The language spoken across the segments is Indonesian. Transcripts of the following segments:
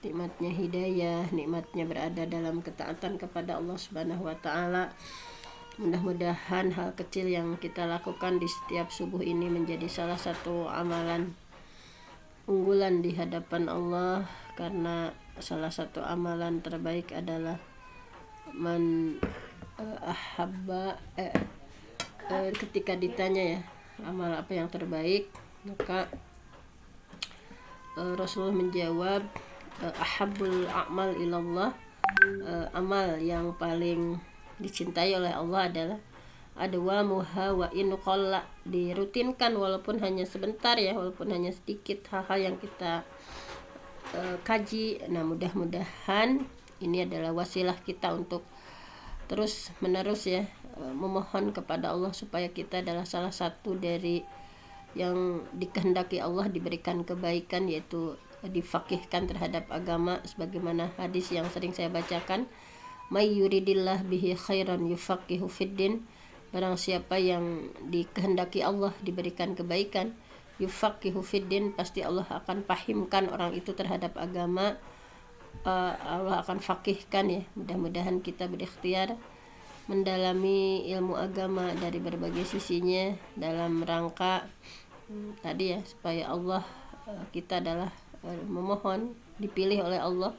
nikmatnya hidayah, nikmatnya berada dalam ketaatan kepada Allah Subhanahu wa taala. Mudah-mudahan hal kecil yang kita lakukan di setiap subuh ini menjadi salah satu amalan unggulan di hadapan Allah, karena salah satu amalan terbaik adalah man ahabba ketika ditanya ya amal apa yang terbaik, maka Rasulullah menjawab ahabbul a'mal ilallah, amal yang paling dicintai oleh Allah adalah adwamuha wa in qalla, dirutinkan walaupun hanya sebentar ya, walaupun hanya sedikit hal-hal yang kita kaji. Nah, mudah-mudahan ini adalah wasilah kita untuk terus menerus ya memohon kepada Allah supaya kita adalah salah satu dari yang dikehendaki Allah diberikan kebaikan, yaitu difaqihkan terhadap agama, sebagaimana hadis yang sering saya bacakan, may yuridillah bihi khairan yufaqihu fiddin, barang siapa yang dikehendaki Allah diberikan kebaikan, yufaqihu fiddin, pasti Allah akan pahimkan orang itu terhadap agama, Allah akan faqihkan ya. Mudah-mudahan kita berikhtiar mendalami ilmu agama dari berbagai sisinya dalam rangka tadi ya, supaya Allah, kita adalah memohon dipilih oleh Allah,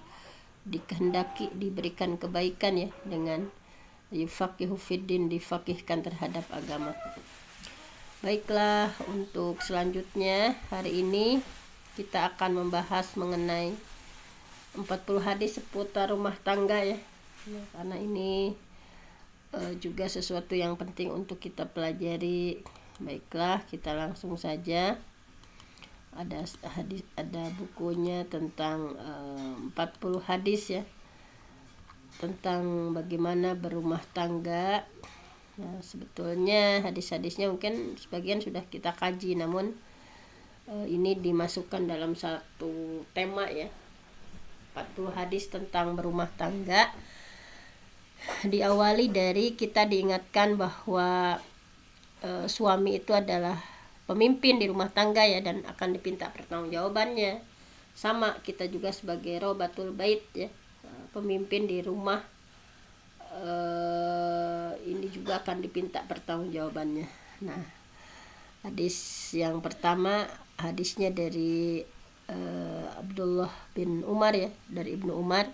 dikehendaki diberikan kebaikan ya, dengan yufaqihu fiddin, difaqihkan terhadap agama. Baiklah, untuk selanjutnya hari ini kita akan membahas mengenai 40 hadis seputar rumah tangga ya, karena ini juga sesuatu yang penting untuk kita pelajari. Baiklah, kita langsung saja. Ada hadis, ada bukunya tentang 40 hadis ya, tentang bagaimana berumah tangga. Nah, sebetulnya hadis-hadisnya mungkin sebagian sudah kita kaji, namun ini dimasukkan dalam satu tema ya, 40 hadis tentang berumah tangga. Diawali dari kita diingatkan bahwa suami itu adalah pemimpin di rumah tangga ya, dan akan dipinta pertanggungjawabannya. Sama kita juga sebagai robatul bait ya, pemimpin di rumah, ini juga akan dipinta pertanggungjawabannya. Nah, hadis yang pertama, hadisnya dari Abdullah bin Umar ya, dari Ibnu Umar,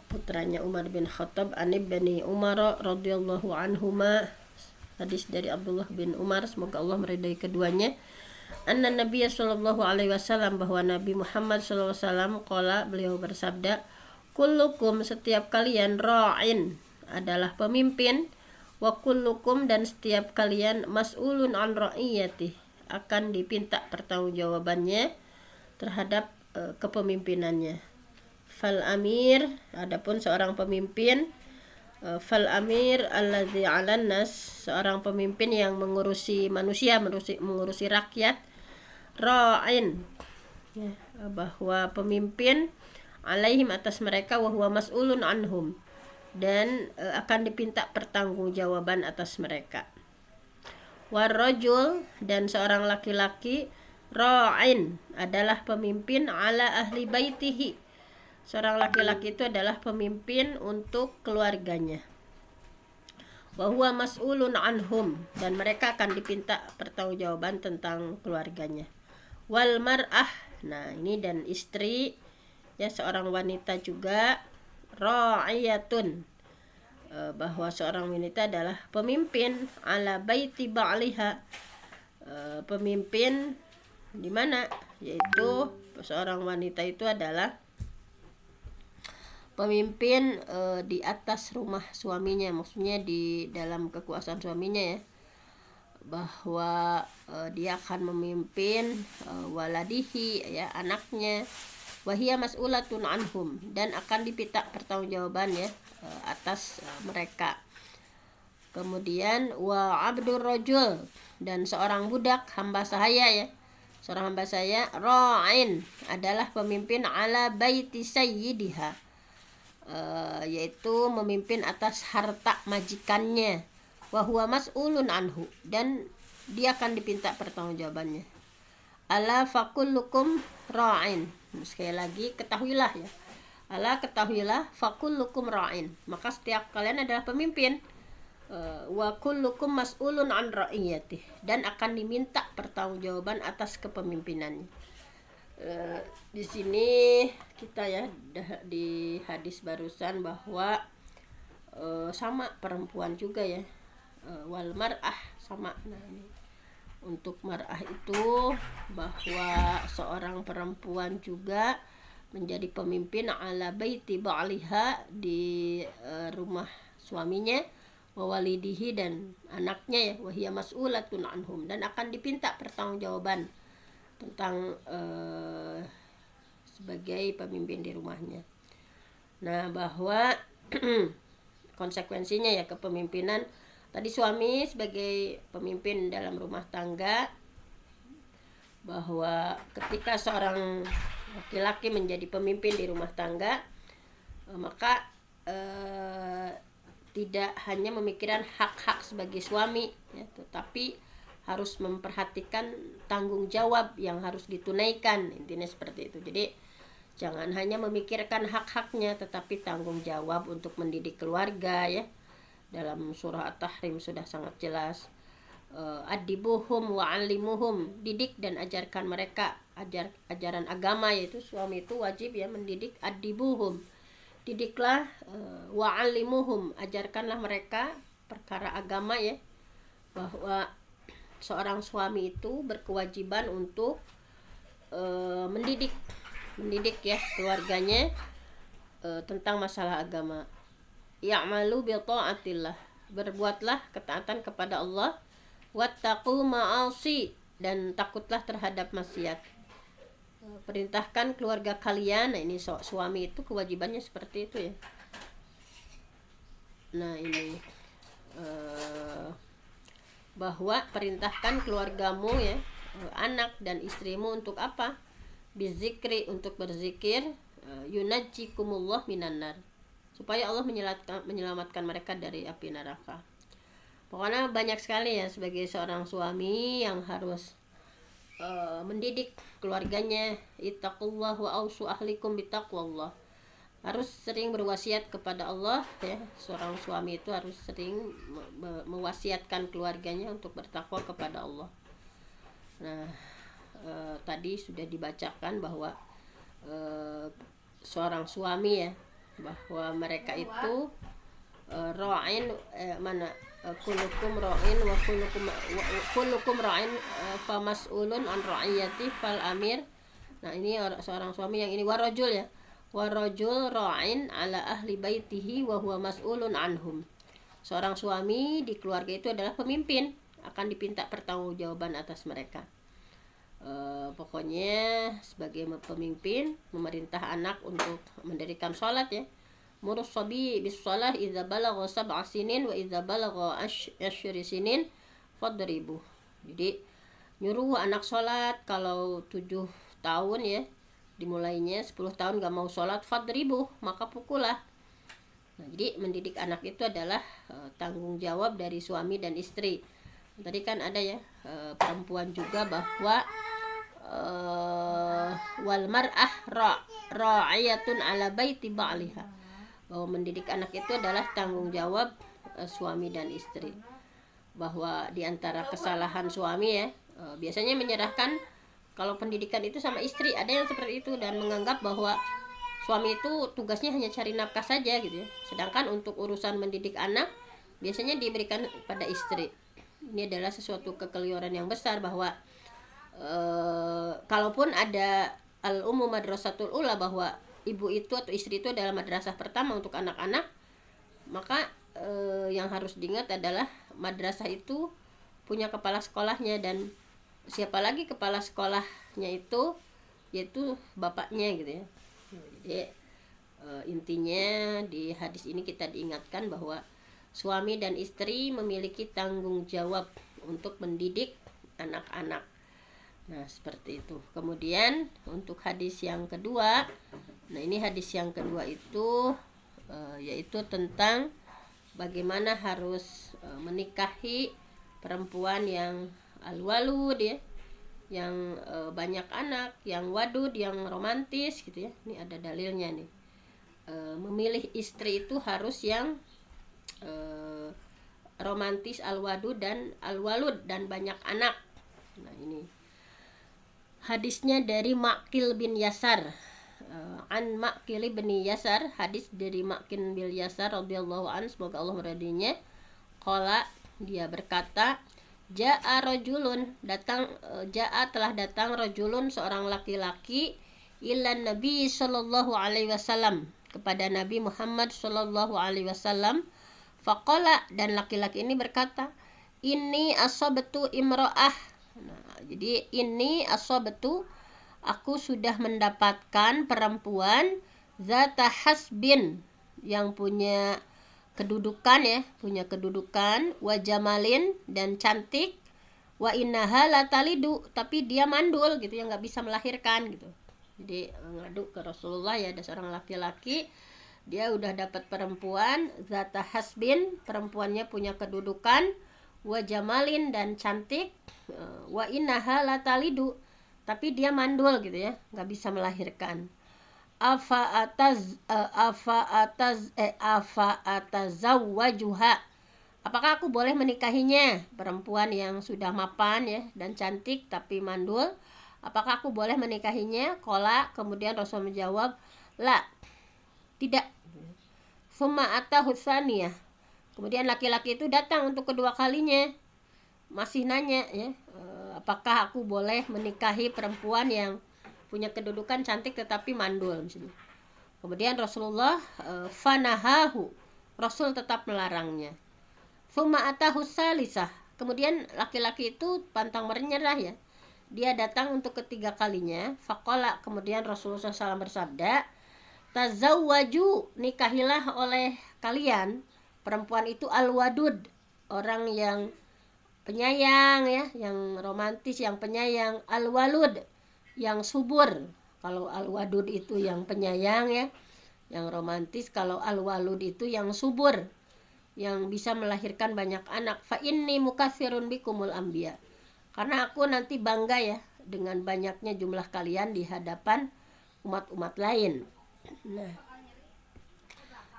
putranya Umar bin Khattab, an ibni Umar radhiyallahu anhuma, hadis dari Abdullah bin Umar, semoga Allah meridai keduanya, anna Nabiya sallallahu alaihi wasallam, bahwa Nabi Muhammad sallallahu alaihi wasallam qala, beliau bersabda, kullukum, setiap kalian, ra'in, adalah pemimpin, wa kullukum, dan setiap kalian, mas'ulun an ra'iyati, akan dipinta pertanggungjawabannya terhadap kepemimpinannya. Fal amir, adapun seorang pemimpin, fal amir alladzi 'alan nas, seorang pemimpin yang mengurusi manusia, mengurusi rakyat, ra'in ya, bahwa pemimpin, alaihim, atas mereka, wa huwa mas'ulun anhum, dan akan dipinta pertanggungjawaban atas mereka. Warrajul, dan seorang laki-laki, ra'in, adalah pemimpin, ala ahli baitihi, seorang laki-laki itu adalah pemimpin untuk keluarganya. Wa huwa mas'ulun anhum, dan mereka akan dipinta pertanggungjawaban tentang keluarganya. Wal mar'ah, nah ini dan istri ya, seorang wanita juga, ra'iyatun, bahwa seorang wanita adalah pemimpin, ala baiti ba'liha, pemimpin di mana, yaitu seorang wanita itu adalah pemimpin di atas rumah suaminya, maksudnya di dalam kekuasaan suaminya ya, bahwa dia akan memimpin waladihi ya, anaknya, wahia mas'ulatun anhum, dan akan dipinta pertanggungjawaban ya atas mereka. Kemudian wa abdur rajul, dan seorang budak, hamba sahaya ya, seorang hamba saya, ra'in, adalah pemimpin, ala baiti sayyidiha, yaitu memimpin atas harta majikannya, wa huwa mas'ulun anhu, dan dia akan dipinta pertanggungjawabannya. Ala fakullukum ra'in, Sekali lagi ketahuilah ya. Ala ketahuilah fakullukum ra'in. Maka setiap kalian adalah pemimpin. Wa kullukum mas'ulun an ra'iyatih, dan akan diminta pertanggungjawaban atas kepemimpinannya. Di sini kita ya di hadis barusan bahwa sama perempuan juga ya, wal mar'ah sama. Nah ini untuk mar'ah itu bahwa seorang perempuan juga menjadi pemimpin ala baiti ba'liha, di rumah suaminya, wawalidihi, dan anaknya ya, wahia mas'ulatun anhum, dan akan dipinta pertanggungjawaban tentang sebagai pemimpin di rumahnya. Nah bahwa konsekuensinya ya kepemimpinan tadi, suami sebagai pemimpin dalam rumah tangga, bahwa ketika seorang laki-laki menjadi pemimpin di rumah tangga, maka tidak hanya memikirkan hak-hak sebagai suami ya, tetapi harus memperhatikan tanggung jawab yang harus ditunaikan, intinya seperti itu. Jadi jangan hanya memikirkan hak-haknya, tetapi tanggung jawab untuk mendidik keluarga ya. Dalam surah At-Tahrim sudah sangat jelas, adibuhum wa'allimuhum, didik dan ajarkan mereka ajaran agama, yaitu suami itu wajib ya mendidik. Adibuhum, didiklah, wa'allimuhum, ajarkanlah mereka perkara agama ya, bahwa seorang suami itu berkewajiban untuk mendidik ya keluarganya tentang masalah agama. Ya'malu bi ta'atillah, berbuatlah ketaatan kepada Allah, wattaqu ma'asi, dan takutlah terhadap maksiat. Perintahkan keluarga kalian. Nah ini suami itu kewajibannya seperti itu ya. Nah ini bahwa perintahkan keluargamu ya, anak dan istrimu untuk apa? Bizikri, untuk berzikir, yunajjikumullah minan nar, supaya Allah menyelamatkan mereka dari api neraka. Pokoknya banyak sekali ya sebagai seorang suami yang harus mendidik keluarganya. Ittaqullah wa ausu ahlikum bitaqwallah, harus sering berwasiat kepada Allah ya. Seorang suami itu harus sering mewasiatkan keluarganya untuk bertakwa kepada Allah. Nah tadi sudah dibacakan bahwa seorang suami ya, bahwa mereka itu ra'in, mana kullukum ra'in wa kullukum ra'in fa mas'ulun an ra'iyati fal amir. Nah ini seorang suami yang ini warajul ya, warajul ra'in ala ahli baitihi wa huwa mas'ulun anhum. Seorang suami di keluarga itu adalah pemimpin, akan dipinta pertanggungjawaban atas mereka. Pokoknya sebagai pemimpin memerintah anak untuk mendirikan sholat ya. Murus sabi bis shalah idza balagha sab'a sinin wa idza balagha asyri sinin fadribu. Jadi nyuruh anak sholat kalau 7 tahun ya, dimulainya 10 tahun gak mau sholat, fadribu, maka pukullah. Nah, jadi mendidik anak itu adalah tanggung jawab dari suami dan istri. Tadi kan ada ya perempuan juga, bahwa wal mar'ah ra'iyatun ala baiti ba'liha, bahwa mendidik anak itu adalah tanggung jawab suami dan istri. Bahwa diantara kesalahan suami ya, biasanya menyerahkan kalau pendidikan itu sama istri, ada yang seperti itu, dan menganggap bahwa suami itu tugasnya hanya cari nafkah saja gitu ya, sedangkan untuk urusan mendidik anak biasanya diberikan pada istri. Ini adalah sesuatu kekeliruan yang besar, bahwa kalaupun ada al-ummu madrasatul ula, bahwa ibu itu atau istri itu adalah madrasah pertama untuk anak-anak, maka yang harus diingat adalah madrasah itu punya kepala sekolahnya, dan siapa lagi kepala sekolahnya itu, yaitu bapaknya gitu ya. Jadi intinya di hadis ini kita diingatkan bahwa suami dan istri memiliki tanggung jawab untuk mendidik anak-anak. Nah seperti itu. Kemudian untuk hadis yang kedua, nah ini hadis yang kedua itu yaitu tentang bagaimana harus menikahi perempuan yang al-walud ya, yang banyak anak, yang wadud, yang romantis gitu ya. Ini ada dalilnya nih. Memilih istri itu harus yang romantis, al-wadud dan al-walud dan banyak anak. Nah, ini hadisnya dari Ma'qil bin Yasar. An Ma'qil bin Yasar, hadis dari Ma'qil bin Yasar radhiyallahu an, semoga Allah meridainya. Qala, dia berkata, Ja'a rajulun, telah datang rajulun, seorang laki-laki, ilan Nabi sallallahu alaihi wasallam, kepada Nabi Muhammad sallallahu alaihi wasallam. Faqala, dan laki-laki ini berkata, ini asabtu imra'ah. Nah, jadi ini asabtu, aku sudah mendapatkan perempuan zata hasbin, yang punya kedudukan ya, wa jamalin, dan cantik, wa innaha la talidu, tapi dia mandul gitu ya, nggak bisa melahirkan gitu. Jadi ngadu ke Rasulullah ya, ada seorang laki-laki, dia udah dapat perempuan zata hasbin, perempuannya punya kedudukan, wa jamalin, dan cantik, wa innaha la talidu, tapi dia mandul gitu ya, nggak bisa melahirkan. Afa atazawwajuha, apakah aku boleh menikahinya? Perempuan yang sudah mapan ya dan cantik tapi mandul, apakah aku boleh menikahinya? Qala, kemudian Rasul menjawab, la, tidak. Summa atahu tsaniyah, kemudian laki-laki itu datang untuk kedua kalinya, masih nanya ya, apakah aku boleh menikahi perempuan yang punya kedudukan cantik tetapi mandul misalnya. Kemudian Rasulullah fanahahu, Rasul tetap melarangnya. Summa atahu salisah, kemudian laki-laki itu pantang menyerah ya, dia datang untuk ketiga kalinya. Faqala, kemudian Rasulullah SAW bersabda, tazawwaju, nikahilah oleh kalian perempuan itu al-wadud, orang yang penyayang ya, yang romantis, yang penyayang, al-walud, yang subur. Kalau al-wadud itu yang penyayang ya, yang romantis. Kalau al-walud itu yang subur, yang bisa melahirkan banyak anak. Fa inni mukatsirun bikumul anbiya, karena aku nanti bangga ya dengan banyaknya jumlah kalian di hadapan umat-umat lain.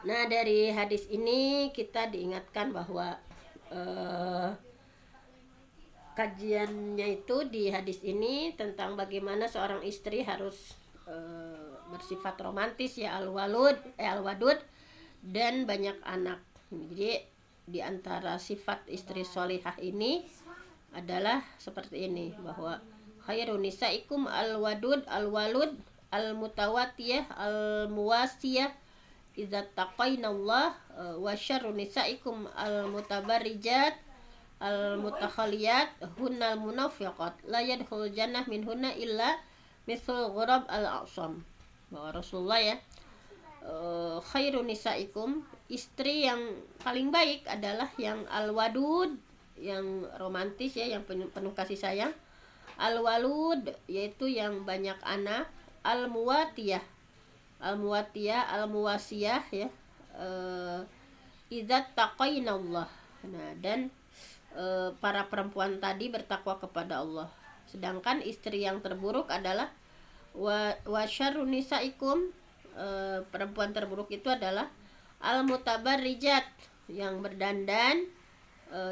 Nah, dari hadis ini kita diingatkan bahwa kajiannya itu di hadis ini tentang bagaimana seorang istri harus bersifat romantis ya, al-wadud dan banyak anak. Jadi di antara sifat istri solihah ini adalah seperti ini, bahwa khairun nisaikum al-wadud al-walud al-mutawatiyah al-muwasiyah idza taqainallah, wa syarrun nisaikum al-mutabarrijat al-mutakhaliyat hunnal munafiqat la yadkhul jannah minhunna illa mithul ghurab al-a'sam. Bahwa Rasulullah ya, khairun nisaikum, istri yang paling baik adalah yang al-wadud, yang romantis ya, yang penuh kasih sayang, al-walud, yaitu yang banyak anak, al-muwatiyah al-muwasiyah ya, idza taqainallah. Nah, dan para perempuan tadi bertakwa kepada Allah. Sedangkan istri yang terburuk adalah wa syarrun nisaikum, perempuan terburuk itu adalah al-mutabarrijat, yang berdandan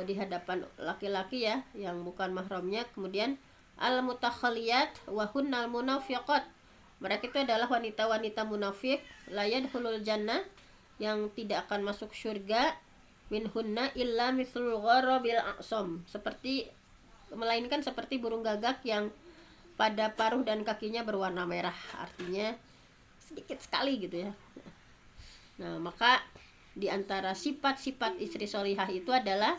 di hadapan laki-laki ya, yang bukan mahramnya. Kemudian al-mutakhaliyat wa hunnal munafiqat, mereka itu adalah wanita-wanita munafik, la yadkhulul jannah, yang tidak akan masuk surga, minhunna illa mithlul gharabil a'sam, melainkan seperti burung gagak yang pada paruh dan kakinya berwarna merah, artinya sedikit sekali gitu ya. Nah, maka di antara sifat-sifat istri solihah itu adalah,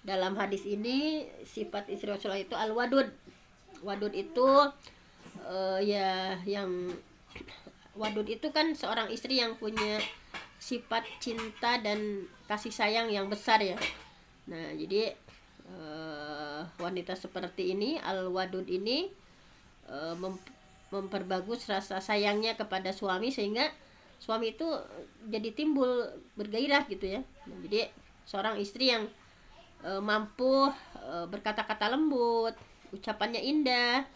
dalam hadis ini sifat istri solihah itu al-wadud. Wadud itu ya, yang wadud itu kan seorang istri yang punya sifat cinta dan kasih sayang yang besar ya. Nah, jadi wanita seperti ini, al-wadud ini, memperbagus rasa sayangnya kepada suami, sehingga suami itu jadi timbul bergairah gitu ya. Nah, jadi seorang istri yang mampu berkata-kata lembut ucapannya indah,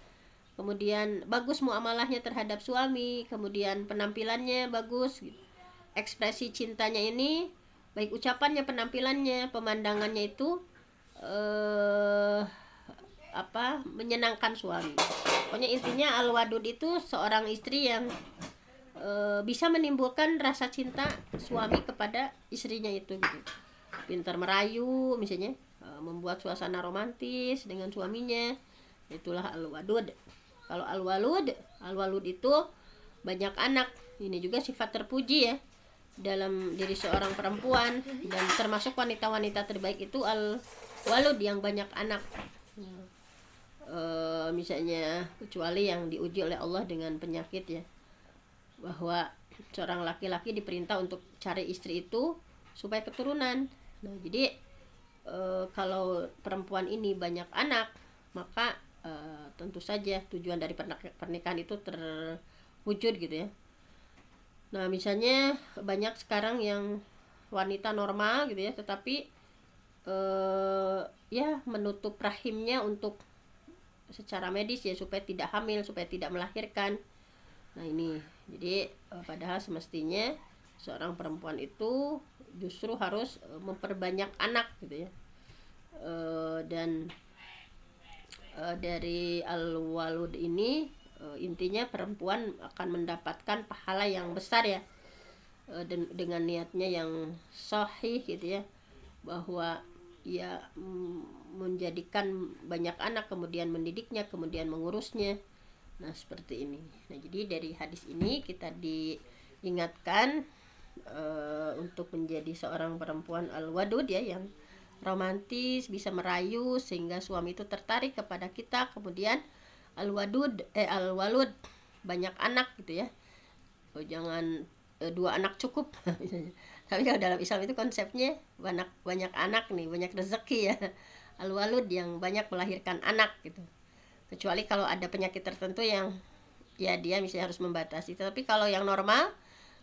kemudian bagus muamalahnya terhadap suami, kemudian penampilannya bagus gitu. Ekspresi cintanya ini baik ucapannya, penampilannya, pemandangannya itu menyenangkan suami. Pokoknya intinya al-wadud itu seorang istri yang bisa menimbulkan rasa cinta suami kepada istrinya itu gitu. Pintar merayu misalnya, membuat suasana romantis dengan suaminya, itulah al-wadud. Kalau al-walud itu banyak anak. Ini juga sifat terpuji ya dalam diri seorang perempuan, dan termasuk wanita-wanita terbaik itu al-walud yang banyak anak. Misalnya kecuali yang diuji oleh Allah dengan penyakit ya, bahwa seorang laki-laki diperintah untuk cari istri itu supaya keturunan. Nah jadi kalau perempuan ini banyak anak, maka tentu saja tujuan dari pernikahan itu terwujud gitu ya. Nah misalnya banyak sekarang yang wanita normal gitu ya, tetapi ya menutup rahimnya untuk secara medis ya, supaya tidak hamil, supaya tidak melahirkan. Nah ini jadi padahal semestinya seorang perempuan itu justru harus memperbanyak anak gitu ya. Dan dari al-walud ini intinya perempuan akan mendapatkan pahala yang besar ya, dengan niatnya yang sahih gitu ya, bahwa ia menjadikan banyak anak, kemudian mendidiknya, kemudian mengurusnya. Nah seperti ini. Nah jadi dari hadis ini kita diingatkan untuk menjadi seorang perempuan al-wadud ya, yang romantis, bisa merayu sehingga suami itu tertarik kepada kita. Kemudian al-walud banyak anak gitu ya. Jangan 2 anak cukup. Tapi kalau dalam Islam itu konsepnya banyak anak nih, banyak rezeki ya. Al-walud yang banyak melahirkan anak gitu. Kecuali kalau ada penyakit tertentu yang ya dia misalnya harus membatasi. Tapi kalau yang normal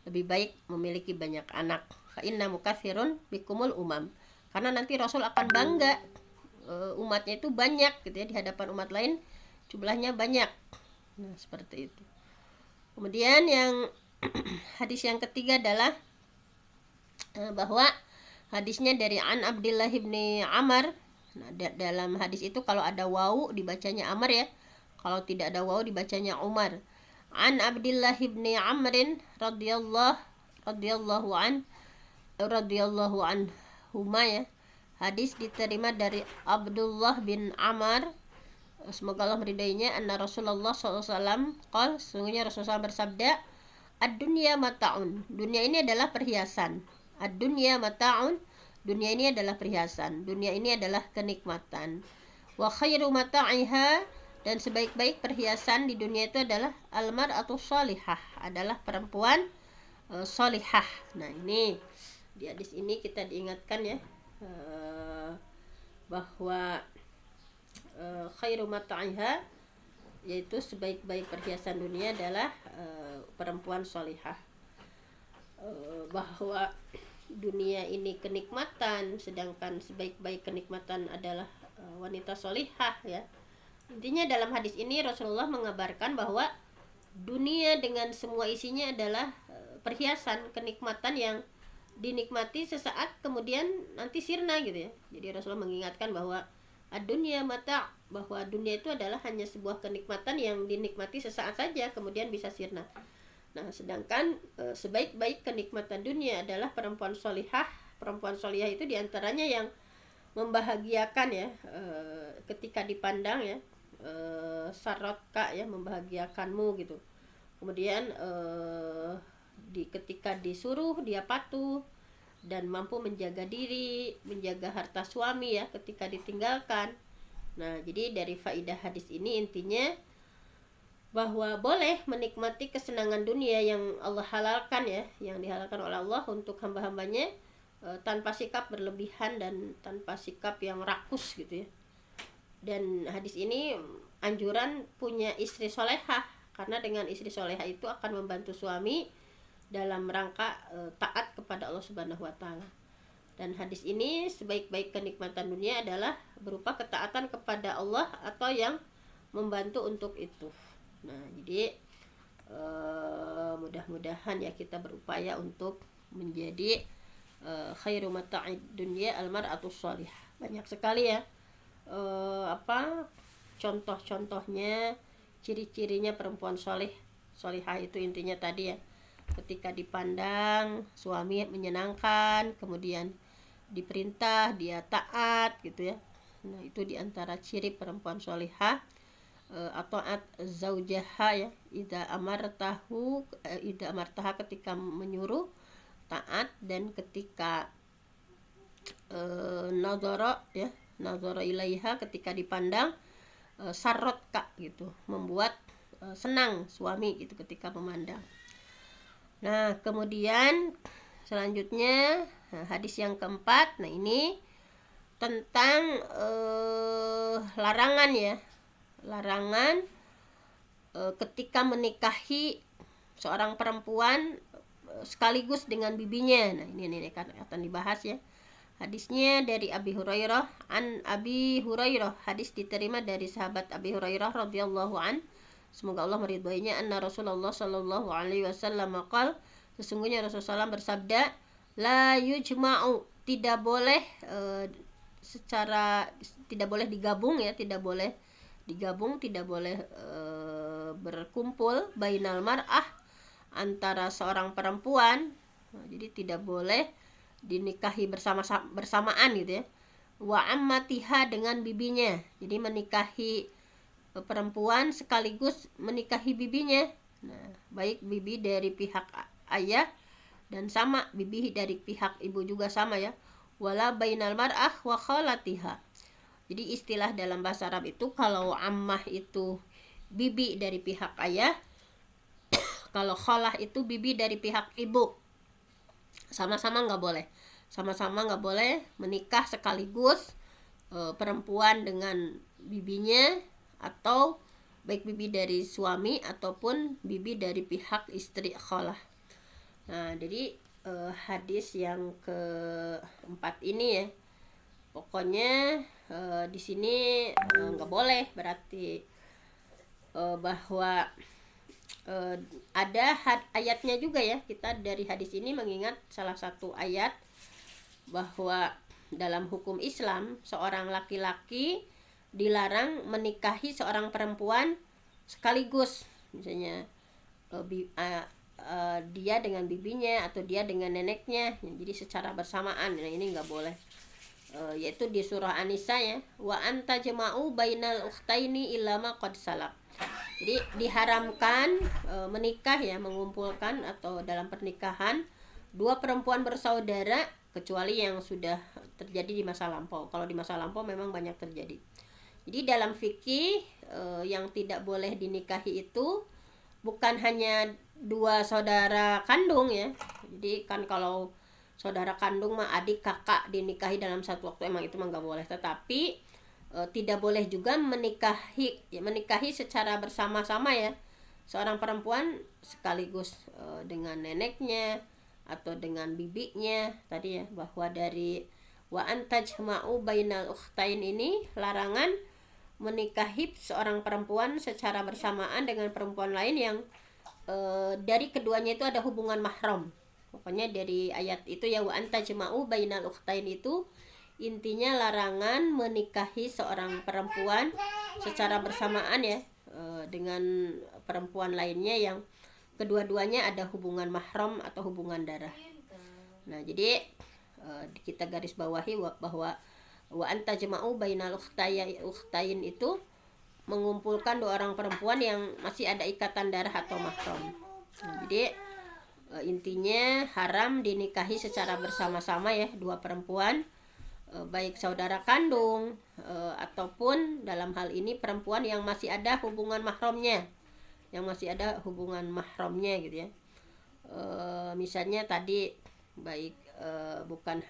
lebih baik memiliki banyak anak. Fa inna mukatsirun bikumul umam. Karena nanti Rasul akan bangga umatnya itu banyak gitu ya, di hadapan umat lain jumlahnya banyak. Nah, seperti itu. Kemudian yang hadis yang ketiga adalah bahwa hadisnya dari An Abdullah bin Amr. Nah, dalam hadis itu kalau ada wawu dibacanya Amr ya. Kalau tidak ada wawu dibacanya Umar. An Abdullah bin Amr radhiyallahu anhuma ya. Hadis diterima dari Abdullah bin Amr, semoga Allah meridainya, anna Rasulullah SAW qol, sesungguhnya Rasulullah bersabda, ad-dunya mata'un, dunia ini adalah perhiasan. Ad-dunya mata'un, dunia ini adalah perhiasan, dunia ini adalah kenikmatan. Wa khairu mata'iha, dan sebaik-baik perhiasan di dunia itu adalah al-mar'atu shalihah, adalah perempuan shalihah. Nah ini di hadis ini kita diingatkan ya, bahwa khairu mata'iha, yaitu sebaik-baik perhiasan dunia adalah perempuan shalihah. Bahwa dunia ini kenikmatan, sedangkan sebaik-baik kenikmatan adalah wanita shalihah ya. Intinya dalam hadis ini Rasulullah mengabarkan bahwa dunia dengan semua isinya adalah perhiasan, kenikmatan yang dinikmati sesaat kemudian nanti sirna gitu ya. Jadi Rasulullah mengingatkan bahwa ad-dunya mata', bahwa dunia itu adalah hanya sebuah kenikmatan yang dinikmati sesaat saja kemudian bisa sirna. Nah, sedangkan sebaik-baik kenikmatan dunia adalah perempuan sholihah. Perempuan sholihah itu diantaranya yang membahagiakan ya, ketika dipandang ya, sarotka ya, membahagiakanmu gitu. Kemudian ketika disuruh dia patuh dan mampu menjaga diri, menjaga harta suami ya ketika ditinggalkan. Nah, jadi dari faidah hadis ini intinya bahwa boleh menikmati kesenangan dunia yang Allah halalkan ya, yang dihalalkan oleh Allah untuk hamba-hambanya, tanpa sikap berlebihan dan tanpa sikap yang rakus gitu ya. Dan hadis ini anjuran punya istri solehah, karena dengan istri solehah itu akan membantu suami dalam rangka taat kepada Allah Subhanahu wa taala. Dan hadis ini sebaik-baik kenikmatan dunia adalah berupa ketaatan kepada Allah atau yang membantu untuk itu. Nah, jadi mudah-mudahan ya kita berupaya untuk menjadi khairu mata'id dunya almar'atus shalihah. Banyak sekali ya contoh-contohnya, ciri-cirinya perempuan sholihah itu intinya tadi ya, ketika dipandang suami menyenangkan, kemudian diperintah dia taat gitu ya. Nah, itu diantara ciri perempuan sholihah. Atau zaujaha ya, idza amartaha ketika menyuruh taat, dan ketika nazara ilaiha ketika dipandang sarot kak gitu, membuat senang suami gitu ketika memandang. Nah, kemudian selanjutnya hadis yang keempat. Nah, ini tentang larangan ya, larangan ketika menikahi seorang perempuan sekaligus dengan bibinya. Nah, ini kan akan dibahas ya. Hadisnya dari Abi Hurairah, Abi Hurairah, hadis diterima dari sahabat Abi Hurairah radhiyallahu an, semoga Allah meridhoinya, anna Rasulullah sallallahu alaihi wasallam qala, sesungguhnya Rasulullah SAW bersabda, la yujma'u, tidak boleh tidak boleh digabung ya, tidak boleh berkumpul bainal mar'ah, antara seorang perempuan. Nah, jadi tidak boleh dinikahi bersamaan gitu ya, wa ammatiha, dengan bibinya. Jadi menikahi perempuan sekaligus menikahi bibinya. Nah, baik bibi dari pihak ayah dan sama bibi dari pihak ibu juga sama ya, wala bainal mar'ah wa khalatiha. Jadi istilah dalam bahasa Arab itu, kalau ammah itu bibi dari pihak ayah, kalau khalah itu bibi dari pihak ibu. Sama-sama nggak boleh menikah sekaligus perempuan dengan bibinya, atau baik bibi dari suami ataupun bibi dari pihak istri khalah. Nah, jadi hadis yang keempat ini ya, pokoknya di sini nggak boleh, berarti bahwa ada ayatnya juga ya. Kita dari hadis ini mengingat salah satu ayat bahwa dalam hukum Islam seorang laki-laki dilarang menikahi seorang perempuan sekaligus, misalnya dia dengan bibinya atau dia dengan neneknya, jadi secara bersamaan. Nah, ini nggak boleh. Yaitu di surah An-Nisa ya, wa anta jama'u bainal ukhtaini illa ma qad salaf. Jadi diharamkan menikah ya, mengumpulkan atau dalam pernikahan dua perempuan bersaudara kecuali yang sudah terjadi di masa lampau. Kalau di masa lampau memang banyak terjadi. Jadi dalam fikih yang tidak boleh dinikahi itu bukan hanya dua saudara kandung ya. Jadi kan kalau saudara kandung mah adik kakak dinikahi dalam satu waktu, emang itu mah nggak boleh. Tetapi tidak boleh juga menikahi secara bersama-sama ya, seorang perempuan sekaligus dengan neneknya atau dengan bibinya tadi ya, bahwa dari wa antajma'u bainal ukhtain ini larangan menikahi seorang perempuan secara bersamaan dengan perempuan lain yang dari keduanya itu ada hubungan mahram. Pokoknya dari ayat itu ya, wa antajma'u bainal ukhtain itu intinya larangan menikahi seorang perempuan secara bersamaan ya dengan perempuan lainnya yang kedua-duanya ada hubungan mahram atau hubungan darah. Nah, jadi kita garis bawahi bahwa wa antajma'u bainal ukhtain itu mengumpulkan dua orang perempuan yang masih ada ikatan darah atau mahram. Nah, jadi intinya haram dinikahi secara bersama-sama ya, dua perempuan baik saudara kandung ataupun dalam hal ini perempuan yang masih ada hubungan mahramnya, gitu ya. Misalnya tadi baik bukan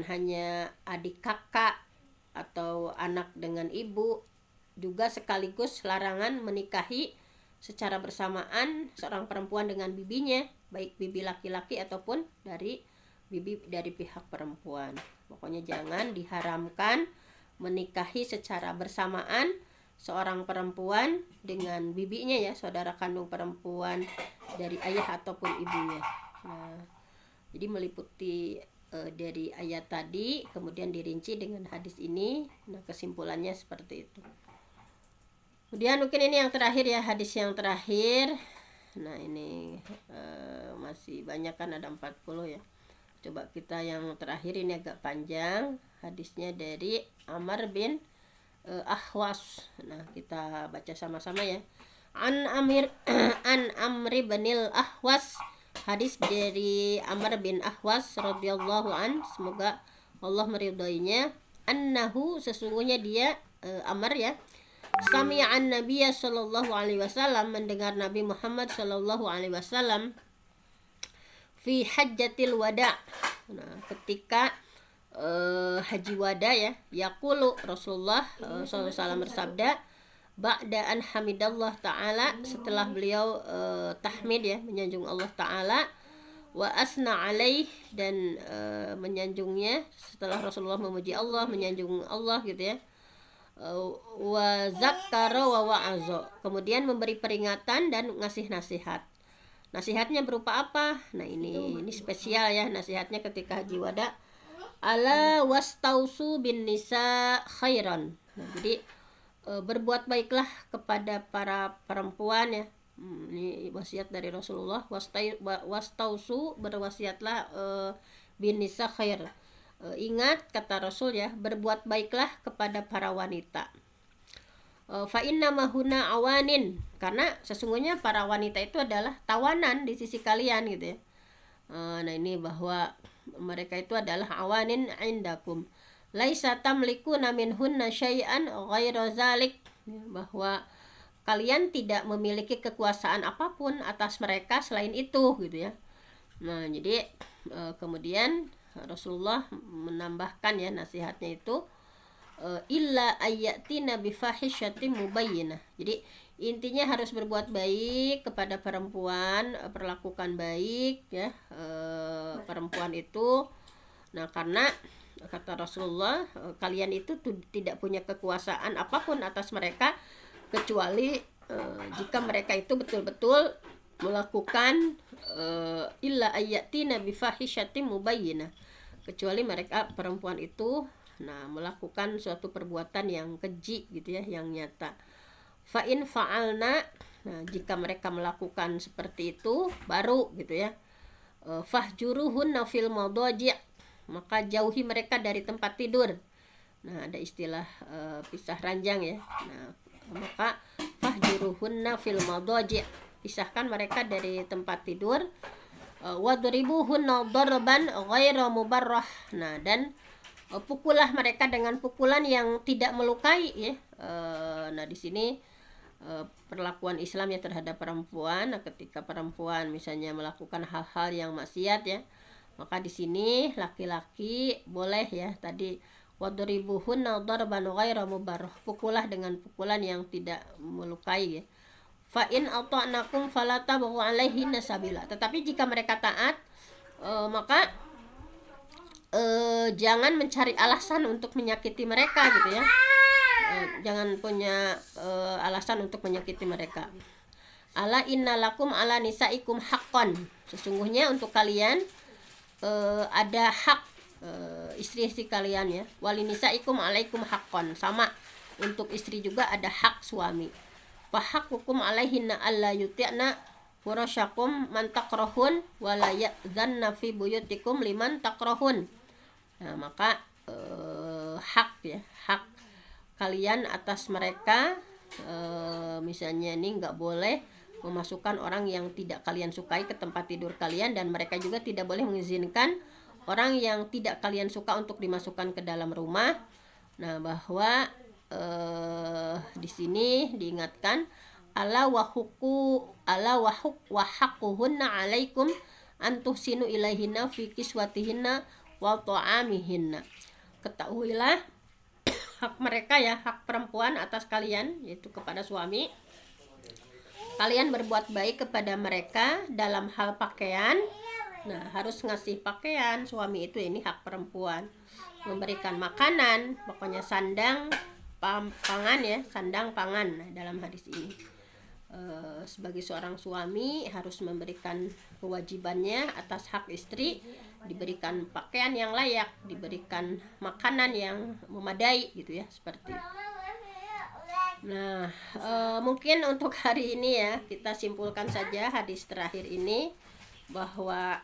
hanya adik kakak atau anak dengan ibu, juga sekaligus larangan menikahi secara bersamaan seorang perempuan dengan bibinya, baik bibi laki-laki ataupun dari bibi dari pihak perempuan. Pokoknya jangan diharamkan menikahi secara bersamaan seorang perempuan dengan bibinya ya, saudara kandung perempuan dari ayah ataupun ibunya. Nah, jadi meliputi dari ayat tadi kemudian dirinci dengan hadis ini. Nah, kesimpulannya seperti itu. Kemudian mungkin ini yang terakhir ya, hadis yang terakhir. Nah, ini masih banyak kan, ada 40 ya. Coba kita yang terakhir, ini agak panjang. Hadisnya dari Amr bin Ahwas. Nah, kita baca sama-sama ya. An Amri binil Ahwas. Hadis dari Amr bin Ahwas radhiyallahu an, semoga Allah meridhoinya. Annahu, sesungguhnya dia Amr ya, sami'an Nabiya sallallahu alaihi wasallam, mendengar Nabi Muhammad sallallahu alaihi wasallam fi hajjatil wada. Nah, ketika haji wada ya, yaqulu Rasulullah sallallahu alaihi wasallam bersabda, ba'da an hamidallah ta'ala, setelah beliau tahmid ya, menyanjung Allah ta'ala, wa asna alaih, dan menyanjungnya, setelah Rasulullah memuji Allah, menyanjung Allah gitu ya, wa zakkara wa wa'azo, kemudian memberi peringatan dan ngasih nasihat. Nasihatnya berupa apa? Nah, ini spesial ya, nasihatnya ketika haji wada. Ala wastausu bin nisa khairan. Nah, jadi berbuat baiklah kepada para perempuan ya. Ini wasiat dari Rasulullah. Wastausu, berwasiatlah bin nisa khair. Ingat kata Rasul ya, berbuat baiklah kepada para wanita. Fa inna mahuna awanin, karena sesungguhnya para wanita itu adalah tawanan di sisi kalian gitu ya. Nah, ini bahwa mereka itu adalah awanin indakum. Laisa tamlikuna minhunna syai'an ghaira zalik, bahwa kalian tidak memiliki kekuasaan apapun atas mereka selain itu gitu ya. Nah, jadi kemudian Rasulullah menambahkan ya nasihatnya itu, illa ayatina bifahisyatin mubayyinah. Jadi intinya harus berbuat baik kepada perempuan, perlakukan baik ya perempuan itu. Nah, karena kata Rasulullah, kalian itu tidak punya kekuasaan apapun atas mereka kecuali jika mereka itu betul-betul melakukan illa ayatina bifahisyatin mubayyinah, kecuali mereka perempuan itu melakukan suatu perbuatan yang keji gitu ya, yang nyata. Fa in fa'alna, nah jika mereka melakukan seperti itu baru gitu ya, fahjuruhunna fil madaji', maka jauhi mereka dari tempat tidur. Nah, ada istilah pisah ranjang ya. Nah, maka fahjuruhunna fil madaji', pisahkan mereka dari tempat tidur. Wadribuhunna darban ghaira mubarrah. Nah, dan pukullah mereka dengan pukulan yang tidak melukai ya. Nah, di sini perlakuan Islam ya terhadap perempuan. Nah, ketika perempuan misalnya melakukan hal-hal yang maksiat ya, maka di sini laki-laki boleh ya tadi, wadribuhunna darban ghaira mubarrah, pukullah dengan pukulan yang tidak melukai ya. Fa in ata'nakum fala tabghu alaihinna sabila, tetapi jika mereka taat maka jangan mencari alasan untuk menyakiti mereka gitu ya. Jangan punya alasan untuk menyakiti mereka. Ala innalakum ala nisaikum haqqan, sesungguhnya untuk kalian ada hak istri-istri kalian ya. Walinisaikum alaikum haqqan, sama untuk istri juga ada hak suami. Fa haqqukum alaihinna alla yuti'na furasyakum man takrahun wa la ya'dhanna fi buyutikum liman takrahun. Nah, maka hak ya, hak kalian atas mereka, misalnya ini nggak boleh memasukkan orang yang tidak kalian sukai ke tempat tidur kalian, dan mereka juga tidak boleh mengizinkan orang yang tidak kalian suka untuk dimasukkan ke dalam rumah. Nah, bahwa di sini diingatkan ala wahaquhunna alaikum antuhsinu ilaihinna fi kiswatihinna wa ta'amihinna. Ketahuilah hak mereka ya, hak perempuan atas kalian, yaitu kepada suami. Kalian berbuat baik kepada mereka dalam hal pakaian Nah, harus ngasih pakaian suami itu, ini hak perempuan. Memberikan makanan, pokoknya sandang pangan ya, sandang pangan. Nah, dalam hadis ini sebagai seorang suami harus memberikan kewajibannya atas hak istri, diberikan pakaian yang layak, diberikan makanan yang memadai gitu ya, seperti itu. Nah, mungkin untuk hari ini ya kita simpulkan saja hadis terakhir ini bahwa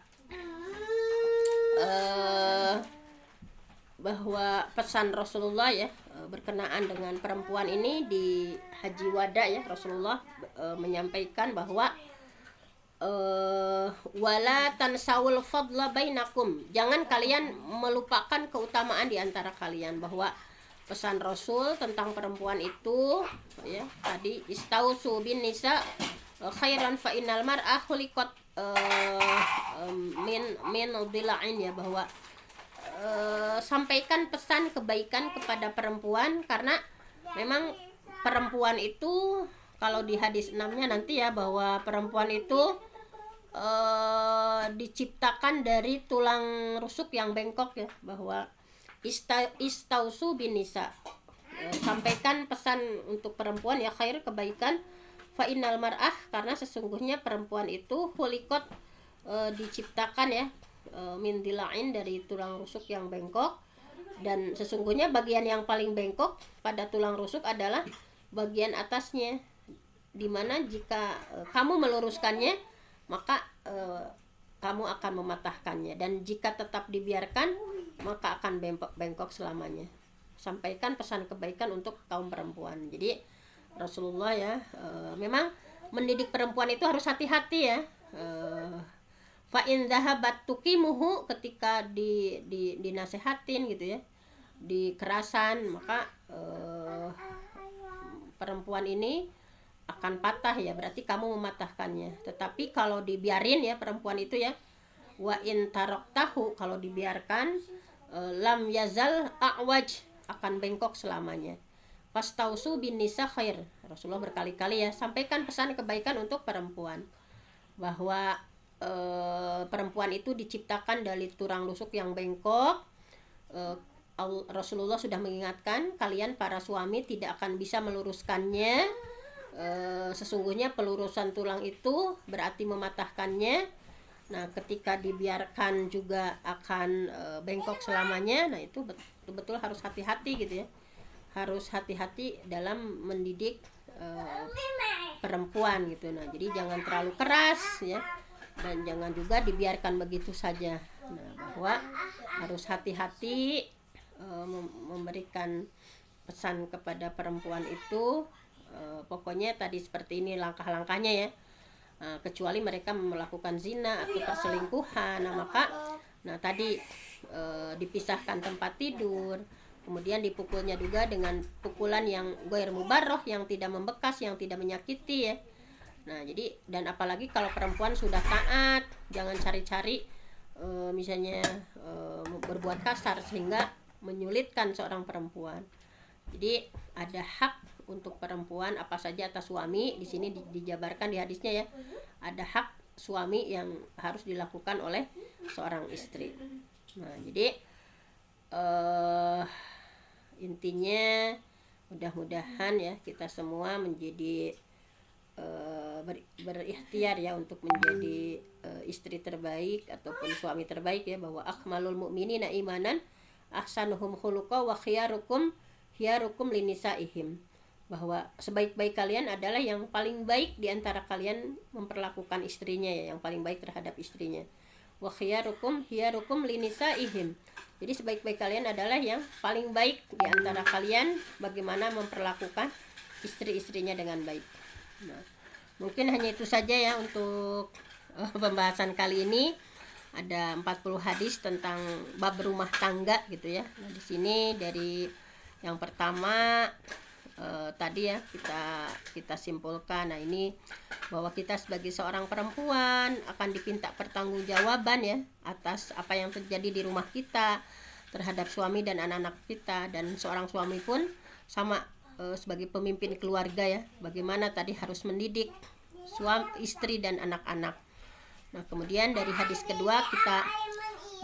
pesan Rasulullah ya berkenaan dengan perempuan ini di Haji Wada ya, Rasulullah menyampaikan bahwa wala tansawul fadla bainakum, jangan kalian melupakan keutamaan di antara kalian. Bahwa pesan Rasul tentang perempuan itu ya tadi, istausu bin nisa khairan fa innal mar'a khuliqat min dhila'in ya, bahwa sampaikan pesan kebaikan kepada perempuan, karena memang perempuan itu kalau di hadis 6-nya nanti ya, bahwa perempuan itu diciptakan dari tulang rusuk yang bengkok ya, bahwa istausu bin nisa, sampaikan pesan untuk perempuan ya, khair kebaikan, fa innal mar'ah, karena sesungguhnya perempuan itu khuliqat diciptakan ya min dila'in, dari tulang rusuk yang bengkok. Dan sesungguhnya bagian yang paling bengkok pada tulang rusuk adalah bagian atasnya, dimana jika kamu meluruskannya maka kamu akan mematahkannya, dan jika tetap dibiarkan maka akan bengkok selamanya. Sampaikan pesan kebaikan untuk kaum perempuan. Jadi Rasulullah ya memang mendidik perempuan itu harus hati-hati ya. Fa in dhahabat tuqimuhu, ketika dinasehatin gitu ya, dikerasan, maka perempuan ini akan patah ya, berarti kamu mematahkannya. Tetapi kalau dibiarin ya perempuan itu ya, wa in taraktahu, kalau dibiarkan lam yazal a'waj, akan bengkok selamanya. Fastausu bin nisa khair, Rasulullah berkali-kali ya sampaikan pesan kebaikan untuk perempuan, bahwa perempuan itu diciptakan dari tulang rusuk yang bengkok. Rasulullah sudah mengingatkan, kalian para suami tidak akan bisa meluruskannya. Sesungguhnya pelurusan tulang itu berarti mematahkannya. Nah, ketika dibiarkan juga akan bengkok selamanya. Nah, itu betul-betul harus hati-hati gitu ya. Harus hati-hati dalam mendidik perempuan gitu. Nah, jadi jangan terlalu keras ya, dan jangan juga dibiarkan begitu saja. Nah, bahwa harus hati-hati memberikan pesan kepada perempuan itu. Pokoknya tadi seperti ini langkah-langkahnya ya. Kecuali mereka melakukan zina atau perselingkuhan, nah tadi dipisahkan tempat tidur, kemudian dipukulnya juga dengan pukulan yang ghair mubarrah, yang tidak membekas, yang tidak menyakiti ya. Nah, jadi dan apalagi kalau perempuan sudah taat, jangan cari-cari misalnya berbuat kasar sehingga menyulitkan seorang perempuan. Jadi ada hak untuk perempuan apa saja atas suami. Di sini dijabarkan di hadisnya ya, ada hak suami yang harus dilakukan oleh seorang istri. Nah, jadi intinya mudah-mudahan ya kita semua menjadi berikhtiar ya untuk menjadi istri terbaik ataupun suami terbaik ya, bahwa akmalul mu'minina imanan ahsanuhum khuluqa wa khiyarukum linisaihim, bahwa sebaik-baik kalian adalah yang paling baik di antara kalian memperlakukan istrinya ya, yang paling baik terhadap istrinya. Wa khiyarukum linisaihim, jadi sebaik-baik kalian adalah yang paling baik di antara kalian bagaimana memperlakukan istri-istrinya dengan baik. Nah, mungkin hanya itu saja ya untuk pembahasan kali ini. Ada 40 hadis tentang bab rumah tangga gitu ya. Nah, di sini dari yang pertama tadi ya kita simpulkan. Nah, ini bahwa kita sebagai seorang perempuan akan dipinta pertanggungjawaban ya atas apa yang terjadi di rumah kita terhadap suami dan anak-anak kita. Dan seorang suami pun sama sebagai pemimpin keluarga ya, bagaimana tadi harus mendidik suami, istri dan anak-anak. Nah, kemudian dari hadis kedua kita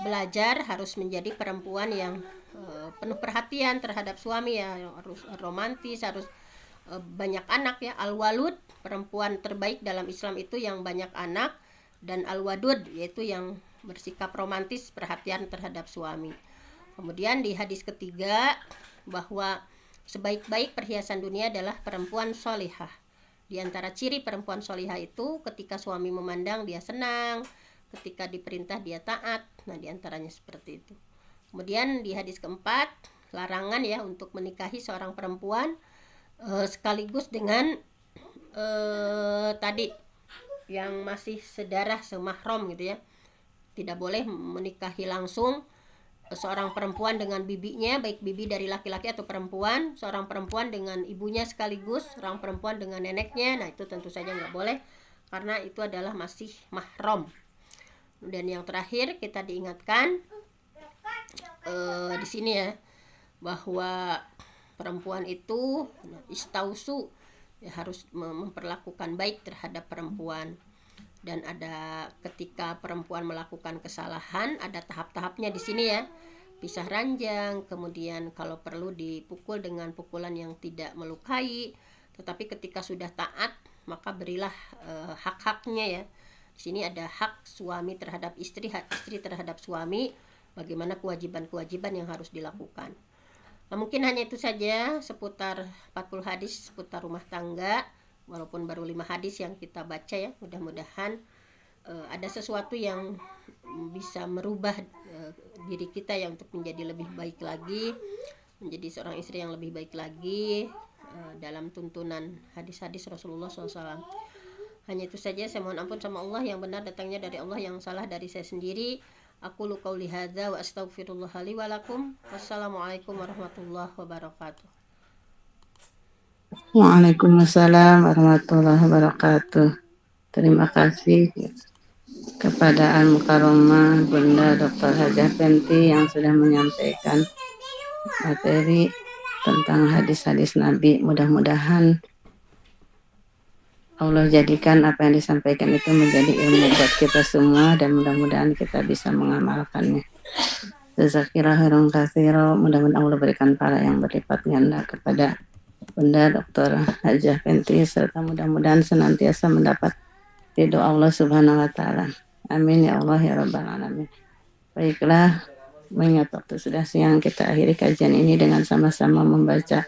belajar harus menjadi perempuan yang penuh perhatian terhadap suami ya, harus romantis, harus banyak anak ya. Al-walud, perempuan terbaik dalam Islam itu yang banyak anak, dan al-wadud yaitu yang bersikap romantis, perhatian terhadap suami. Kemudian di hadis ketiga bahwa sebaik-baik perhiasan dunia adalah perempuan solihah. Di antara ciri perempuan solihah itu ketika suami memandang dia senang, ketika diperintah dia taat. Nah, di antaranya seperti itu. Kemudian di hadis keempat, larangan ya untuk menikahi seorang perempuan sekaligus dengan tadi yang masih sedarah semahram gitu ya. Tidak boleh menikahi langsung seorang perempuan dengan bibinya, baik bibi dari laki-laki atau perempuan, seorang perempuan dengan ibunya sekaligus, seorang perempuan dengan neneknya. Nah, itu tentu saja nggak boleh karena itu adalah masih mahram. Dan yang terakhir kita diingatkan di sini ya, bahwa perempuan itu istausu ya, harus memperlakukan baik terhadap perempuan. Dan ada ketika perempuan melakukan kesalahan ada tahap-tahapnya di sini ya, pisah ranjang, kemudian kalau perlu dipukul dengan pukulan yang tidak melukai. Tetapi ketika sudah taat maka berilah hak-haknya ya. Di sini ada hak suami terhadap istri, hak istri terhadap suami, bagaimana kewajiban-kewajiban yang harus dilakukan. Nah, mungkin hanya itu saja seputar 40 hadis seputar rumah tangga, walaupun baru 5 hadis yang kita baca ya. Mudah-mudahan ada sesuatu yang bisa merubah diri kita ya untuk menjadi lebih baik lagi, menjadi seorang istri yang lebih baik lagi dalam tuntunan hadis-hadis Rasulullah SAW. Hanya itu saja, saya mohon ampun sama Allah, yang benar datangnya dari Allah, yang salah dari saya sendiri. Aku qauli hadza wa astaghfirullah li wa lakum. Wassalamualaikum warahmatullahi wabarakatuh. Waalaikumsalam warahmatullahi wabarakatuh. Terima kasih kepada Al-Mukarramah Bunda Dr. Hajah Fenty yang sudah menyampaikan materi tentang hadis-hadis Nabi. Mudah-mudahan Allah jadikan apa yang disampaikan itu menjadi ilmu buat kita semua dan mudah-mudahan kita bisa mengamalkannya. Jazakillah khairan katsira. Mudah-mudahan Allah berikan pahala yang berlipat ganda kepada Bunda Dr. Hajah Fenty serta mudah-mudahan senantiasa mendapat ridho Allah Subhanahu wa taala. Amin ya Allah ya rabbal alamin. Baiklah, mengingat waktu sudah siang, kita akhiri kajian ini dengan sama-sama membaca